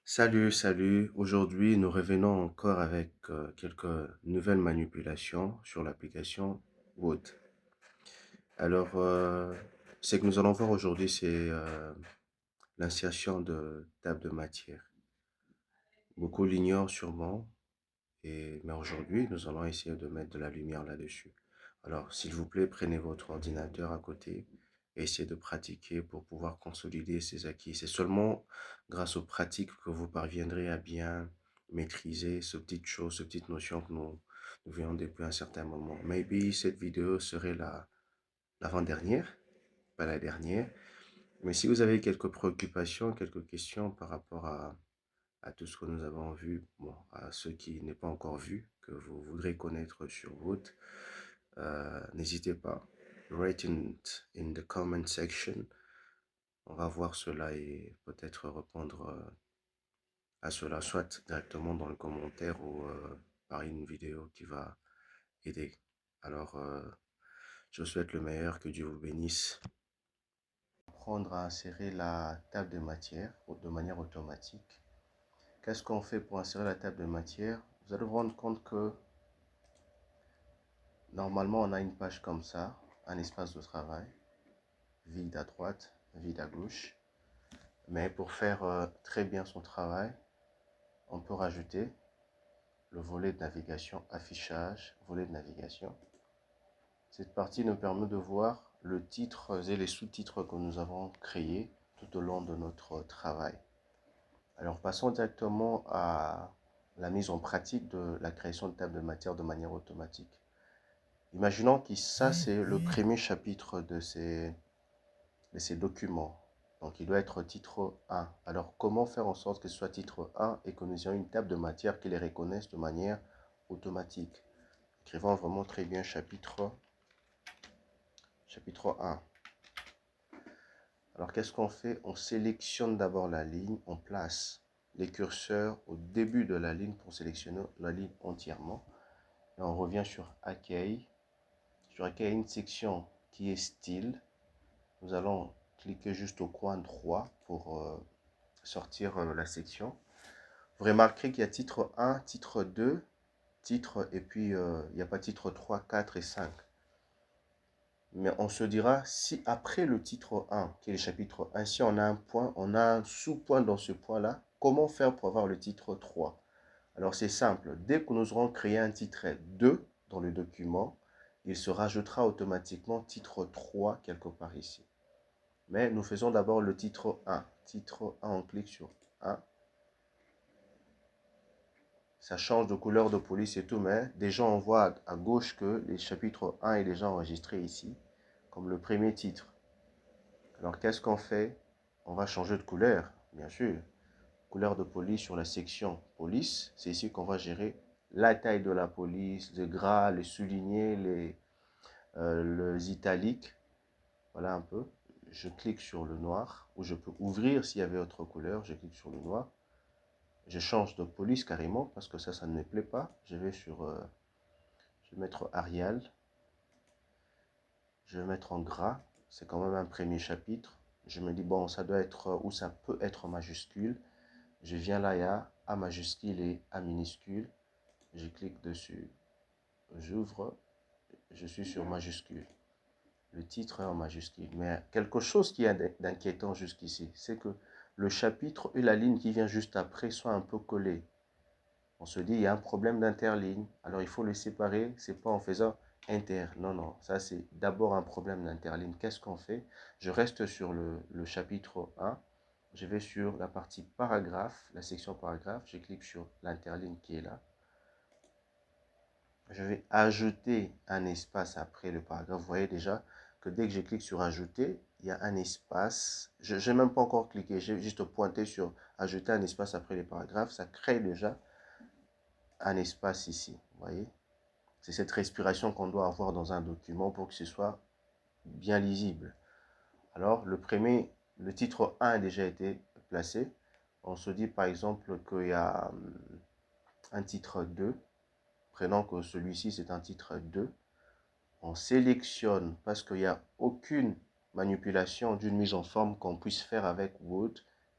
Salut. Aujourd'hui, nous revenons encore avec quelques nouvelles manipulations sur l'application Wood. Alors, ce que nous allons voir aujourd'hui, c'est l'insertion de tables de matière. Beaucoup l'ignorent sûrement, mais aujourd'hui, nous allons essayer de mettre de la lumière là-dessus. Alors, s'il vous plaît, prenez votre ordinateur à côté et essayez de pratiquer pour pouvoir consolider ces acquis. C'est seulement grâce aux pratiques que vous parviendrez à bien maîtriser ces petites choses, ces petites notions que nous voyons depuis un certain moment. Maybe cette vidéo serait l'avant-dernière, pas la dernière. Mais si vous avez quelques préoccupations, quelques questions par rapport à tout ce que nous avons vu, bon, à ceux qui n'est pas encore vu, que vous voudrez connaître sur Wood, n'hésitez pas. Write in the comment section. On va voir cela et peut-être répondre à cela, soit directement dans le commentaire ou par une vidéo qui va aider. Alors, je vous souhaite le meilleur, que Dieu vous bénisse. Apprendre à insérer la table de matière de manière automatique. Qu'est-ce qu'on fait pour insérer la table de matière? Vous allez vous rendre compte que normalement on a une page comme ça, un espace de travail, vide à droite, vide à gauche. Mais pour faire très bien son travail, on peut rajouter le volet de navigation, affichage, volet de navigation. Cette partie nous permet de voir le titre et les sous-titres que nous avons créés tout au long de notre travail. Alors passons directement à la mise en pratique de la création de tables de matière de manière automatique. Imaginons que ça, c'est le premier chapitre de ces documents. Donc, il doit être titre 1. Alors, comment faire en sorte que ce soit titre 1 et que nous ayons une table de matière qui les reconnaisse de manière automatique? Écrivons vraiment très bien chapitre 1. Alors, qu'est-ce qu'on fait? On sélectionne d'abord la ligne, on place les curseurs au début de la ligne pour sélectionner la ligne entièrement. Et on revient sur accueil. Sur accueil, une section qui est style. Nous allons cliquer juste au coin droit pour sortir la section. Vous remarquerez qu'il y a titre 1, titre 2, titre, et puis il n'y a pas titre 3, 4 et 5. Mais on se dira, si après le titre 1, qui est le chapitre 1, si on a un point, on a un sous-point dans ce point-là, comment faire pour avoir le titre 3? Alors c'est simple, dès que nous aurons créé un titre 2 dans le document, il se rajoutera automatiquement titre 3 quelque part ici. Mais nous faisons d'abord le titre 1. Titre 1, on clique sur 1. Ça change de couleur de police et tout, mais déjà on voit à gauche que le chapitre 1 est déjà enregistré ici, comme le premier titre. Alors qu'est-ce qu'on fait? On va changer de couleur, bien sûr. Couleur de police sur la section police. C'est ici qu'on va gérer la taille de la police, le gras, les soulignés, les italiques. Voilà un peu. Je clique sur le noir, ou je peux ouvrir s'il y avait autre couleur. Je clique sur le noir. Je change de police carrément, parce que ça ne me plaît pas. Je vais je vais mettre Arial. Je vais mettre en gras. C'est quand même un premier chapitre. Je me dis, bon, ça doit être, ou ça peut être majuscule. Je viens là, il y a A majuscule et A minuscule. Je clique dessus. J'ouvre. Je suis sur majuscule. Le titre est en majuscule. Mais quelque chose qui est d'inquiétant jusqu'ici, c'est que le chapitre et la ligne qui vient juste après sont un peu collés. On se dit, il y a un problème d'interligne. Alors, il faut les séparer. C'est pas en faisant inter. Non, non. Ça, c'est d'abord un problème d'interligne. Qu'est-ce qu'on fait? Je reste sur le chapitre 1. Je vais sur la partie paragraphe, la section paragraphe. Je clique sur l'interligne qui est là. Je vais ajouter un espace après le paragraphe. Vous voyez déjà que dès que je clique sur ajouter, il y a un espace. Je n'ai même pas encore cliqué. J'ai juste pointé sur ajouter un espace après les paragraphes. Ça crée déjà un espace ici. Vous voyez? C'est cette respiration qu'on doit avoir dans un document pour que ce soit bien lisible. Alors, le titre 1 a déjà été placé. On se dit par exemple qu'il y a un titre 2. Prenons que celui-ci c'est un titre 2. On sélectionne parce qu'il n'y a aucune manipulation d'une mise en forme qu'on puisse faire avec Word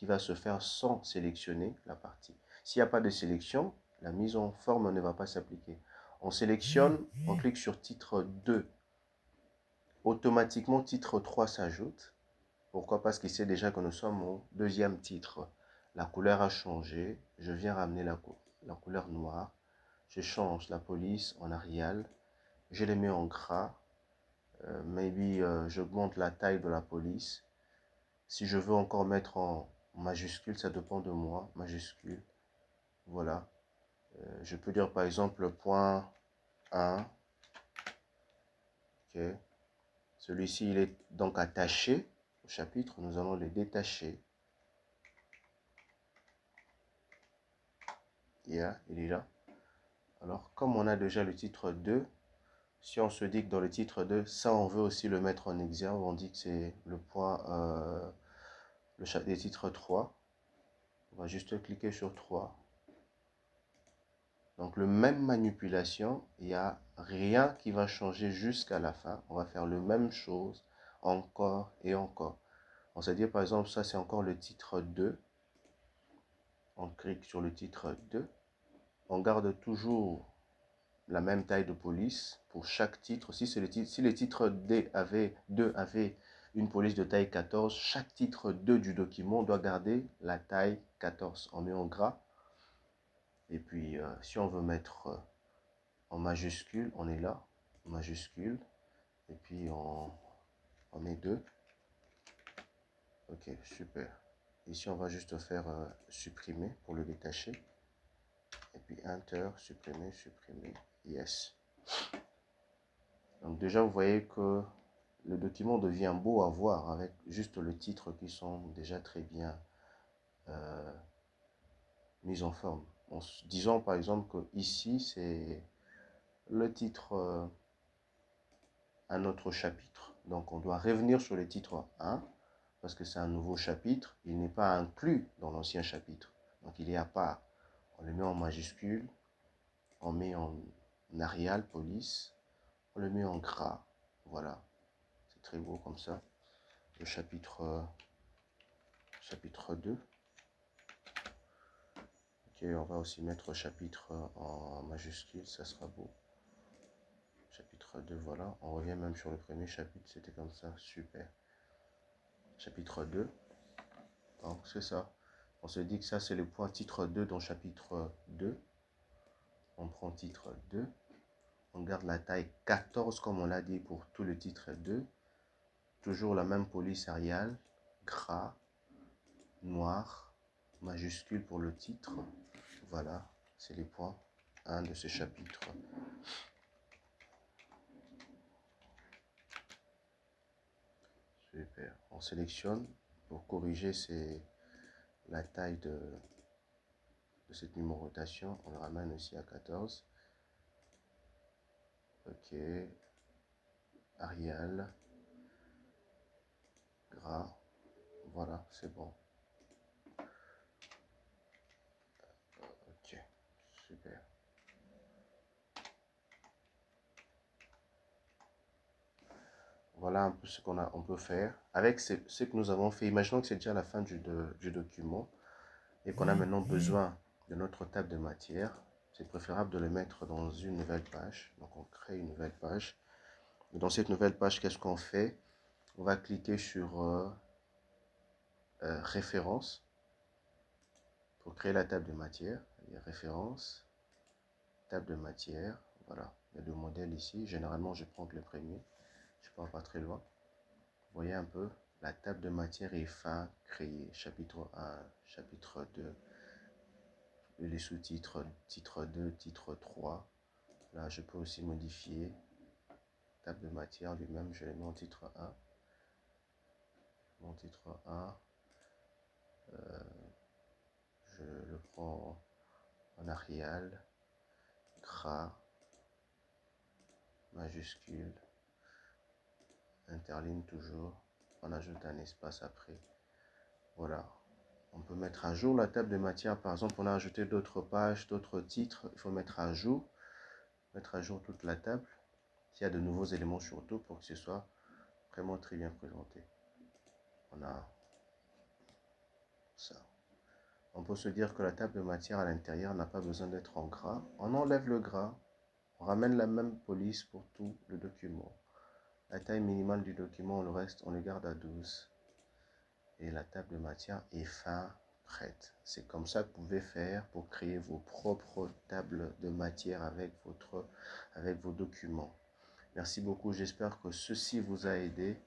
qui va se faire sans sélectionner la partie. S'il n'y a pas de sélection, la mise en forme ne va pas s'appliquer. On sélectionne, on clique sur titre 2. Automatiquement, titre 3 s'ajoute. Pourquoi? Parce qu'il sait déjà que nous sommes au deuxième titre. La couleur a changé. Je viens ramener la couleur noire. Je change la police en Arial. Je les mets en gras. J'augmente la taille de la police. Si je veux encore mettre en majuscule, ça dépend de moi. Majuscule. Voilà. Je peux dire par exemple point 1. Ok. Celui-ci, il est donc attaché au chapitre. Nous allons le détacher. Yeah, il est là. Alors, comme on a déjà le titre 2, si on se dit que dans le titre 2, ça, on veut aussi le mettre en exergue, on dit que c'est le point, le chapitre des titres 3. On va juste cliquer sur 3. Donc, le même manipulation, il n'y a rien qui va changer jusqu'à la fin. On va faire la même chose encore et encore. On se dit, par exemple, ça, c'est encore le titre 2. On clique sur le titre 2. On garde toujours la même taille de police pour chaque titre. Si le titre 2 avait une police de taille 14, chaque titre 2 du document doit garder la taille 14. On met en gras. Et puis, si on veut mettre en majuscule, on est là, majuscule. Et puis, on met 2. Ok, super. Ici, on va juste faire supprimer pour le détacher. Et puis, Enter, supprimer, supprimer, yes. Donc déjà, vous voyez que le document devient beau à voir avec juste le titre qui sont déjà très bien mis en forme. Disons par exemple que ici, c'est le titre à notre chapitre. Donc on doit revenir sur le titre 1 parce que c'est un nouveau chapitre. Il n'est pas inclus dans l'ancien chapitre. Donc il est à part. On le met en majuscule, on met en Arial, police, on le met en gras. Voilà, c'est très beau comme ça. Le chapitre 2. Ok, on va aussi mettre chapitre en majuscule, ça sera beau. Chapitre 2, voilà. On revient même sur le premier chapitre, c'était comme ça, super. Chapitre 2. Donc c'est ça. On se dit que ça c'est le point titre 2 dans chapitre 2. On prend titre 2. On garde la taille 14 comme on l'a dit pour tout le titre 2. Toujours la même police Arial, gras, noir, majuscule pour le titre. Voilà, c'est les points 1 de ce chapitre. Super. On sélectionne pour corriger la taille de cette numérotation. On le ramène aussi à 14. Ok. Arial. Gras. Voilà, c'est bon. Ok. Super. Voilà un peu ce on peut faire. Avec ce que nous avons fait, imaginons que c'est déjà la fin du document et qu'on a maintenant besoin de notre table de matière. C'est préférable de le mettre dans une nouvelle page. Donc on crée une nouvelle page. Dans cette nouvelle page, qu'est-ce qu'on fait? On va cliquer sur référence pour créer la table de matière. Il y a référence, table de matière. Voilà, il y a deux modèles ici. Généralement, je prends le premier. Je ne pars pas très loin. Vous voyez un peu, la table de matière est fin créée. Chapitre 1, chapitre 2. Les sous-titres, titre 2, titre 3. Là, je peux aussi modifier. Table de matière lui-même, je le mets en titre 1. Mon titre 1. Je le prends en Arial, gras, majuscule, interligne toujours. On ajoute un espace après. Voilà. On peut mettre à jour la table de matière. Par exemple, on a ajouté d'autres pages, d'autres titres. Il faut mettre à jour toute la table. S'il y a de nouveaux éléments surtout pour que ce soit vraiment très bien présenté. On a ça. On peut se dire que la table de matière à l'intérieur n'a pas besoin d'être en gras. On enlève le gras, on ramène la même police pour tout le document. La taille minimale du document, le reste, on le garde à 12. Et la table de matière est fin, prête. C'est comme ça que vous pouvez faire pour créer vos propres tables de matière avec vos documents. Merci beaucoup, j'espère que ceci vous a aidé.